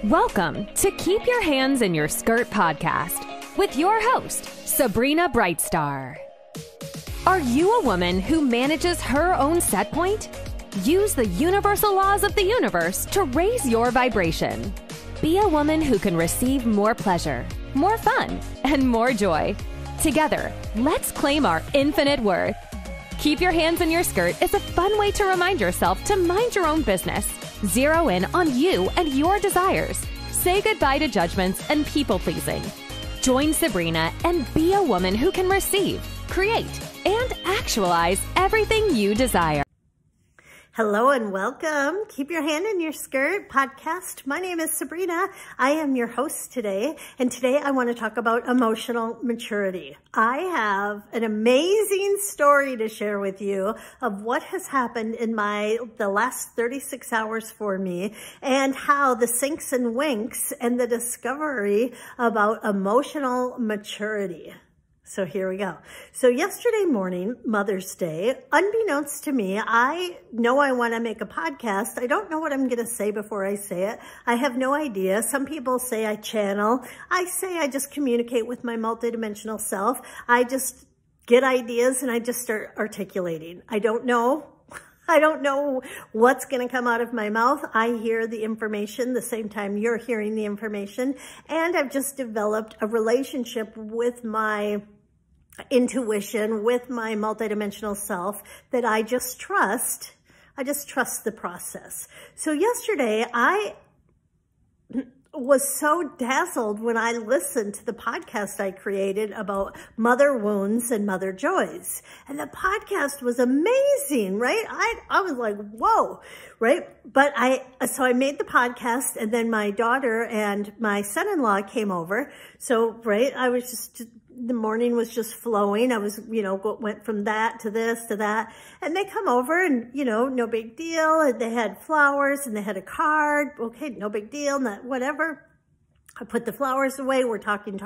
Welcome to Keep Your Hands in Your Skirt podcast with your host, Sabrina Brightstar. Are you a woman who manages her own set point? Use the universal laws of the universe to raise your vibration. Be a woman who can receive more pleasure, more fun, and more joy. Together, let's claim our infinite worth. Keep Your Hands in Your Skirt is a fun way to remind yourself to mind your own business. Zero in on you and your desires. Say goodbye to judgments and people-pleasing. Join Sabrina and be a woman who can receive, create, and actualize everything you desire. Hello and welcome. Keep Your Hand in Your Skirt podcast. My name is Sabrina. I am your host today, and today I want to talk about emotional maturity. I have an amazing story to share with you of what has happened in the last 36 hours for me, and how the sinks and winks and the discovery about emotional maturity. So here we go. So yesterday morning, Mother's Day, unbeknownst to me, I know I want to make a podcast. I don't know what I'm going to say before I say it. I have no idea. Some people say I channel. I say I just communicate with my multidimensional self. I just get ideas and I just start articulating. I don't know. I don't know what's going to come out of my mouth. I hear the information the same time you're hearing the information. And I've just developed a relationship with my intuition, with my multidimensional self that I just trust. I just trust the process. So yesterday I was so dazzled when I listened to the podcast I created about mother wounds and mother joys. And the podcast was amazing, right? I was like, whoa, right? But so I made the podcast, and then my daughter and my son-in-law came over. So, right, the morning was just flowing. I was, went from that to this to that. And they come over and, no big deal. And they had flowers and they had a card. Okay, no big deal, not whatever. I put the flowers away. We're talking.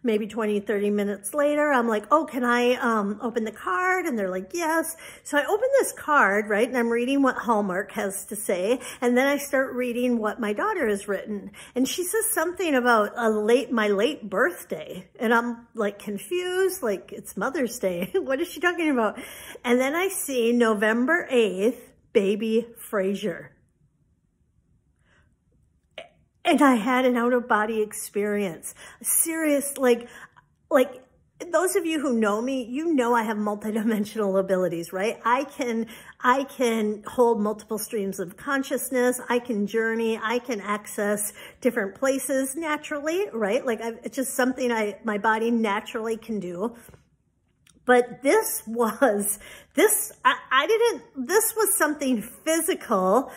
Maybe 20, 30 minutes later, I'm like, oh, can I open the card? And they're like, yes. So I open this card, right? And I'm reading what Hallmark has to say. And then I start reading what my daughter has written. And she says something about my late birthday. And I'm like confused, like it's Mother's Day. What is she talking about? And then I see November 8th, baby Frazier. And I had an out-of-body experience. Serious, like those of you who know me, I have multidimensional abilities, right? I can hold multiple streams of consciousness. I can journey. I can access different places naturally, right? It's just something my body naturally can do. But this was something physical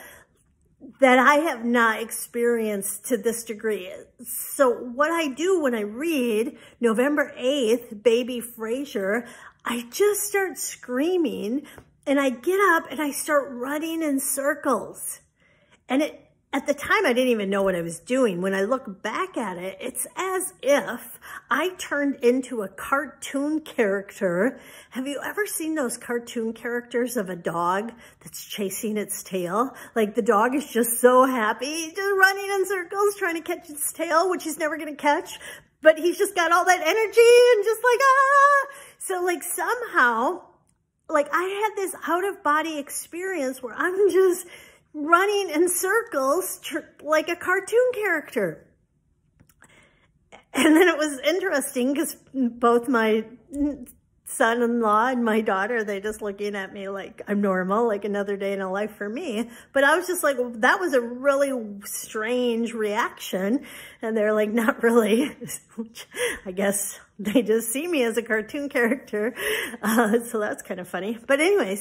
that I have not experienced to this degree. So what I do when I read November 8th, baby Frazier, I just start screaming, and I get up and I start running in circles. And at the time, I didn't even know what I was doing. When I look back at it, it's as if I turned into a cartoon character. Have you ever seen those cartoon characters of a dog that's chasing its tail? Like the dog is just so happy, just running in circles, trying to catch its tail, which he's never going to catch. But he's just got all that energy and just like, ah! So somehow, I had this out-of-body experience where I'm just running in circles like a cartoon character. And then it was interesting because both my son-in-law and my daughter, they just looking at me like I'm normal, like another day in a life for me. But I was just like, well, that was a really strange reaction. And they're like, not really. I guess they just see me as a cartoon character. So that's kind of funny. But anyway,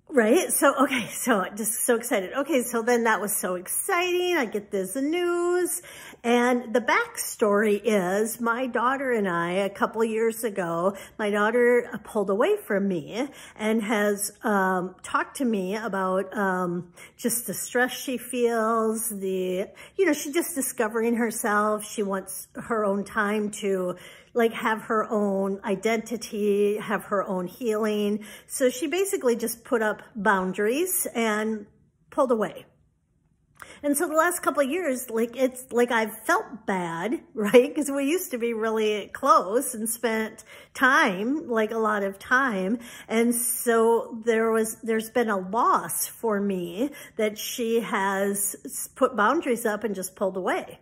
right? So, okay, so just so excited. Okay, so then that was so exciting. I get this news. And the backstory is my daughter and I, a couple years ago, my daughter pulled away from me and has talked to me about just the stress she feels, she's just discovering herself. She wants her own time to have her own identity, have her own healing. So she basically just put up boundaries and pulled away. And so the last couple of years, like, it's like I've felt bad, right? Because we used to be really close and spent time, like a lot of time. And so there's been a loss for me that she has put boundaries up and just pulled away.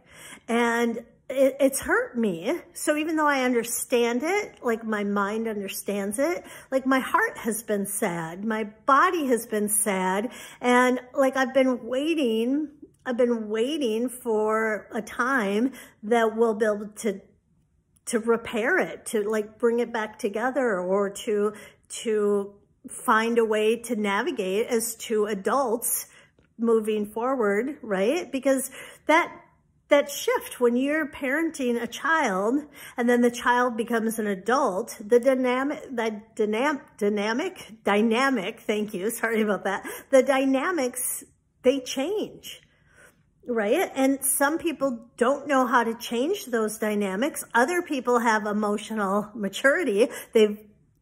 And it's hurt me. So even though I understand it, like my mind understands it, like my heart has been sad, my body has been sad. And like I've been waiting for a time that we'll be able to repair it, to like bring it back together, or to find a way to navigate as two adults moving forward, right? Because that shift when you're parenting a child and then the child becomes an adult, the dynamic, thank you, sorry about that. The dynamics, they change, right? And some people don't know how to change those dynamics. Other people have emotional maturity. They've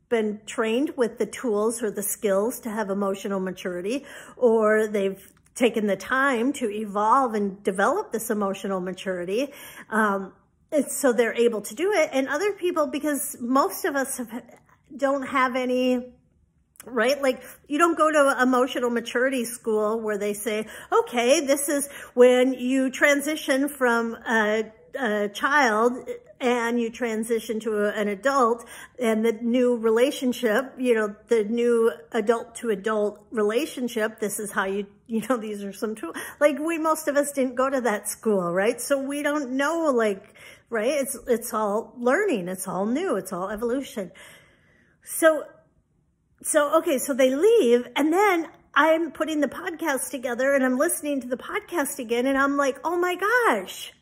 been trained with the tools or the skills to have emotional maturity, or they've taken the time to evolve and develop this emotional maturity. So they're able to do it. And other people, because most of us don't have any, right? Like you don't go to emotional maturity school where they say, okay, this is when you transition from a child and you transition to an adult, and the new relationship, you know, the new adult to adult relationship, this is how you know, these are some tools. Like most of us didn't go to that school, right? So we don't know, like, right? It's all learning. It's all new. It's all evolution. So okay, so they leave, and then I'm putting the podcast together and I'm listening to the podcast again, and I'm like, oh my gosh.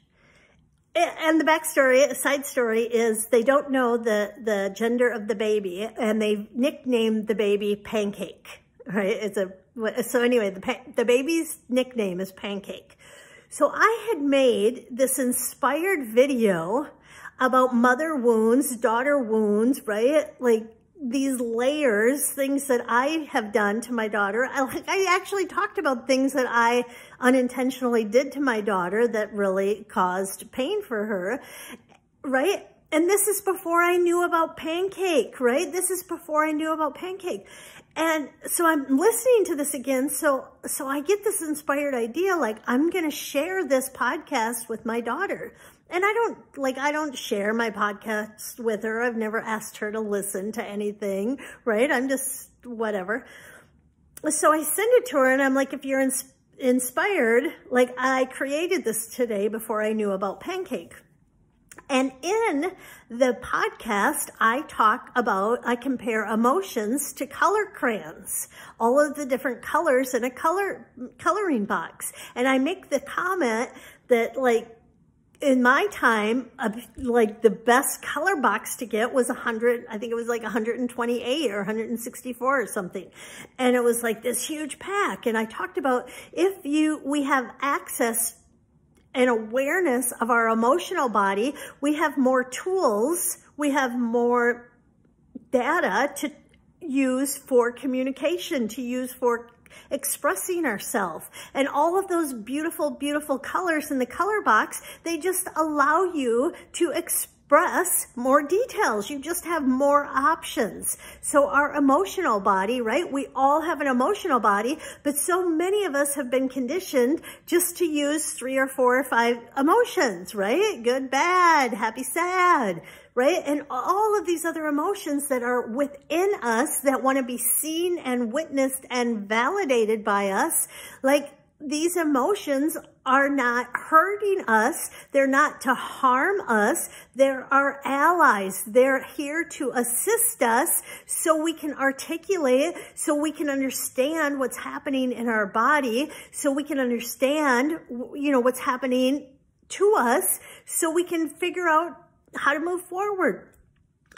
And the backstory, side story, is they don't know the gender of the baby, and they nicknamed the baby Pancake, right? So anyway, the baby's nickname is Pancake. So I had made this inspired video about mother wounds, daughter wounds, right? Like these layers, things that I have done to my daughter. I actually talked about things that I unintentionally did to my daughter that really caused pain for her, right? And this is before I knew about Pancake, right? This is before I knew about Pancake. And so I'm listening to this again. So I get this inspired idea, like I'm going to share this podcast with my daughter. And I don't share my podcast with her. I've never asked her to listen to anything, right? I'm just whatever. So I send it to her and I'm like, if you're inspired, like I created this today before I knew about Pancake. And in the podcast, I compare emotions to color crayons, all of the different colors in a coloring box. And I make the comment that, like, in my time, like the best color box to get was 100, I think it was like 128 or 164 or something. And it was like this huge pack. And I talked about we have access and awareness of our emotional body, we have more tools, we have more data to use for communication, to use for expressing ourselves. And all of those beautiful, beautiful colors in the color box, they just allow you to express more details. You just have more options. So our emotional body, right? We all have an emotional body, but so many of us have been conditioned just to use 3 or 4 or 5 emotions, right? Good, bad, happy, sad, right? And all of these other emotions that are within us that want to be seen and witnessed and validated by us, like these emotions are not hurting us. They're not to harm us. They're our allies. They're here to assist us so we can articulate, so we can understand what's happening in our body, so we can understand, you know, what's happening to us, so we can figure out how to move forward.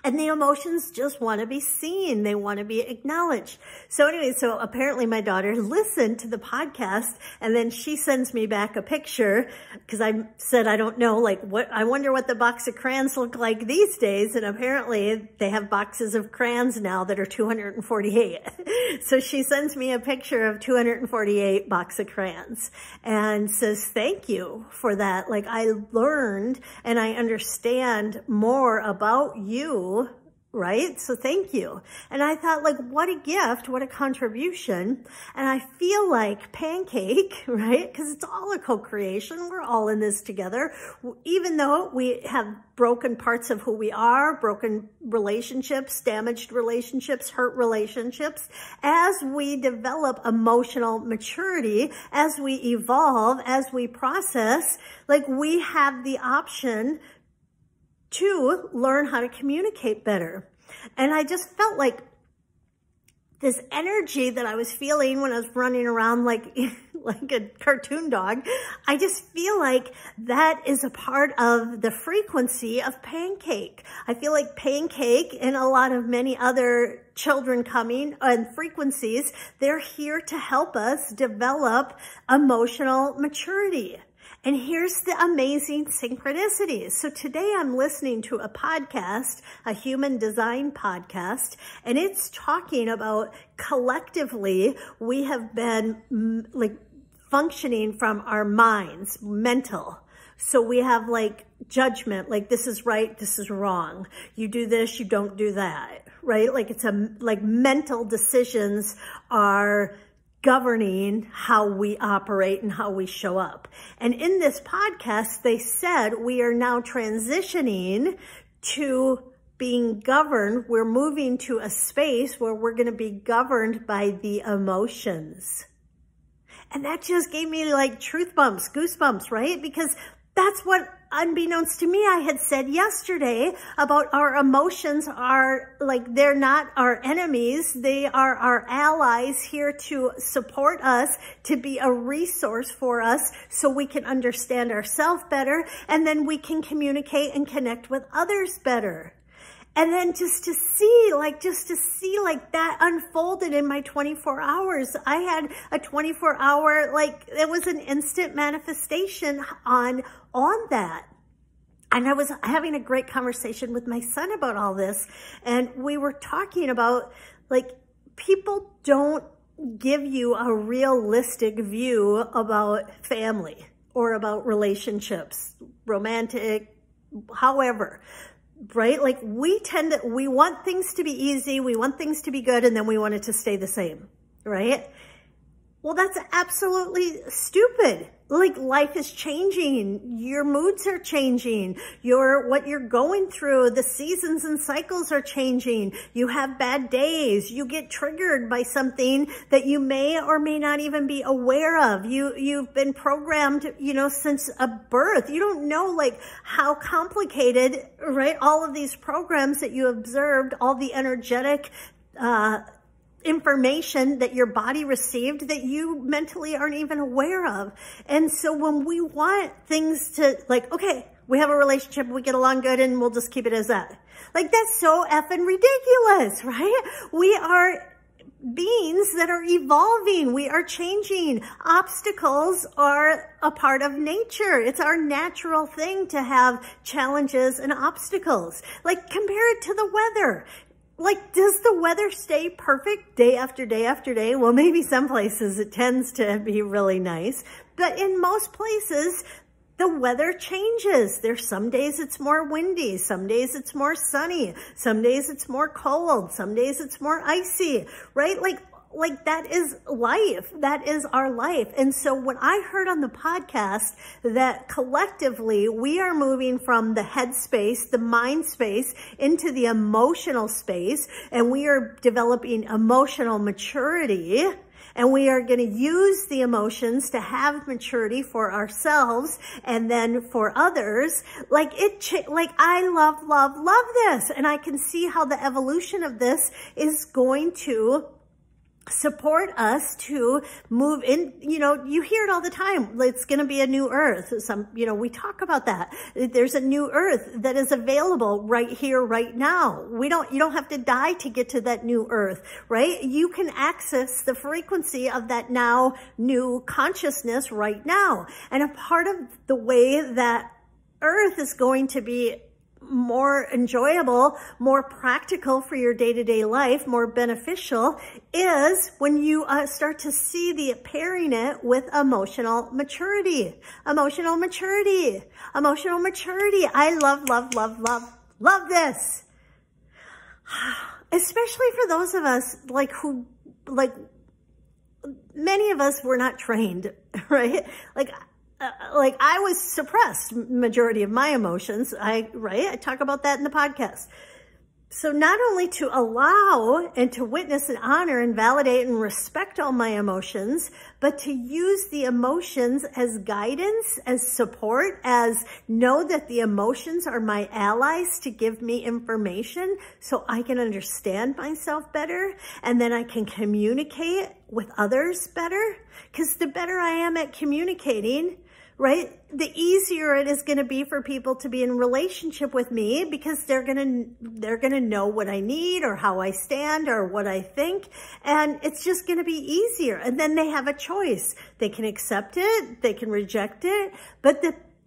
And the emotions just want to be seen. They want to be acknowledged. So anyway, so apparently my daughter listened to the podcast, and then she sends me back a picture because I said, I don't know, like I wonder what the box of crayons look like these days. And apparently they have boxes of crayons now that are 248. So she sends me a picture of 248 box of crayons and says, thank you for that. Like, I learned and I understand more about you, right? So thank you. And I thought, like, what a gift, what a contribution. And I feel like Pancake, right? Because it's all a co-creation. We're all in this together. Even though we have broken parts of who we are, broken relationships, damaged relationships, hurt relationships, as we develop emotional maturity, as we evolve, as we process, like, we have the option to learn how to communicate better. And I just felt like this energy that I was feeling when I was running around like a cartoon dog, I just feel like that is a part of the frequency of Pancake. I feel like Pancake and a lot of many other children coming and frequencies, they're here to help us develop emotional maturity. And here's the amazing synchronicities. So today I'm listening to a podcast, a human design podcast, and it's talking about collectively we have been like functioning from our minds, mental. So we have like judgment, like this is right, this is wrong. You do this, you don't do that, right? Like it's like mental decisions are governing how we operate and how we show up. And in this podcast, they said we are now transitioning to being governed. We're moving to a space where we're going to be governed by the emotions. And that just gave me like truth bumps, goosebumps, right? Because that's what, unbeknownst to me, I had said yesterday about our emotions are like, they're not our enemies. They are our allies here to support us, to be a resource for us so we can understand ourselves better. And then we can communicate and connect with others better. And then just to see like that unfolded in my 24 hours. I had a 24-hour, like it was an instant manifestation on that. And I was having a great conversation with my son about all this. And we were talking about like people don't give you a realistic view about family or about relationships, romantic, however. Right? Like we want things to be easy. We want things to be good. And then we want it to stay the same. Right? Well, that's absolutely stupid. Like life is changing. Your moods are changing. What you're going through, the seasons and cycles are changing. You have bad days. You get triggered by something that you may or may not even be aware of. You've been programmed, since a birth. You don't know like how complicated, right? All of these programs that you observed, all the energetic, information that your body received that you mentally aren't even aware of. And so when we want things to like, okay, we have a relationship, we get along good and we'll just keep it as that. Like that's so effing ridiculous, right? We are beings that are evolving. We are changing. Obstacles are a part of nature. It's our natural thing to have challenges and obstacles. Like compare it to the weather. Like, does the weather stay perfect day after day after day? Well, maybe some places it tends to be really nice, but in most places, the weather changes. There's some days it's more windy, some days it's more sunny, some days it's more cold, some days it's more icy, right? Like that is life. That is our life. And so when I heard on the podcast that collectively we are moving from the head space, the mind space, into the emotional space, and we are developing emotional maturity, and we are going to use the emotions to have maturity for ourselves and then for others. Like I love this. And I can see how the evolution of this is going to support us to move in. You hear it all the time. It's going to be a new earth. We talk about that. There's a new earth that is available right here, right now. You don't have to die to get to that new earth, right? You can access the frequency of that now new consciousness right now. And a part of the way that earth is going to be more enjoyable, more practical for your day-to-day life, more beneficial, is when you start to see the pairing it with emotional maturity. Emotional maturity. Emotional maturity. I love this. Especially for those of us many of us were not trained, right? I was suppressed majority of my emotions. I talk about that in the podcast. So not only to allow and to witness and honor and validate and respect all my emotions, but to use the emotions as guidance, as support, as know that the emotions are my allies to give me information so I can understand myself better, and then I can communicate with others better. Because the better I am at communicating, right, the easier it is going to be for people to be in relationship with me, because they're going to know what I need or how I stand or what I think. And it's just going to be easier. And then they have a choice. They can accept it. They can reject it. But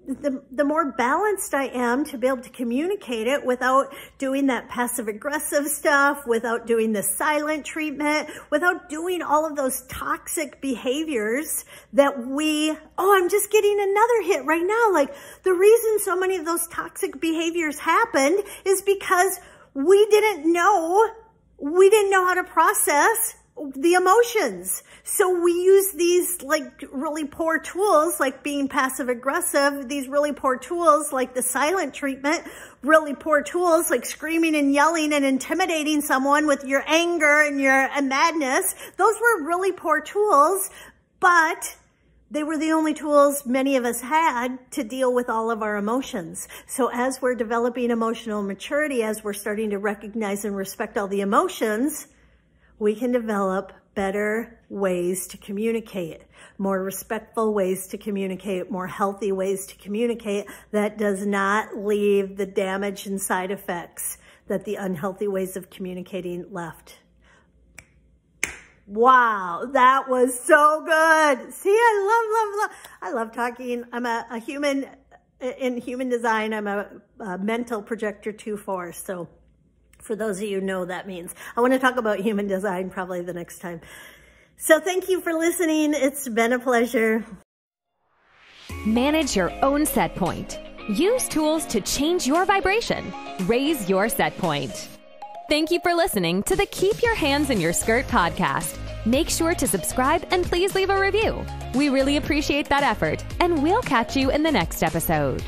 the more balanced I am to be able to communicate it without doing that passive aggressive stuff, without doing the silent treatment, without doing all of those toxic behaviors that I'm just getting another hit right now. The reason so many of those toxic behaviors happened is because we didn't know how to process the emotions. So we use these really poor tools, like being passive aggressive, these really poor tools like the silent treatment, really poor tools like screaming and yelling and intimidating someone with your anger and your madness. Those were really poor tools, but they were the only tools many of us had to deal with all of our emotions. So as we're developing emotional maturity, as we're starting to recognize and respect all the emotions, we can develop better ways to communicate, more respectful ways to communicate, more healthy ways to communicate that does not leave the damage and side effects that the unhealthy ways of communicating left. Wow, that was so good. See, I love talking. I'm a human in human design. I'm a mental projector 2/4. So for those of you who know that means. I want to talk about human design probably the next time. So thank you for listening. It's been a pleasure. Manage your own set point. Use tools to change your vibration. Raise your set point. Thank you for listening to the Keep Your Hands in Your Skirt podcast. Make sure to subscribe and please leave a review. We really appreciate that effort, and we'll catch you in the next episode.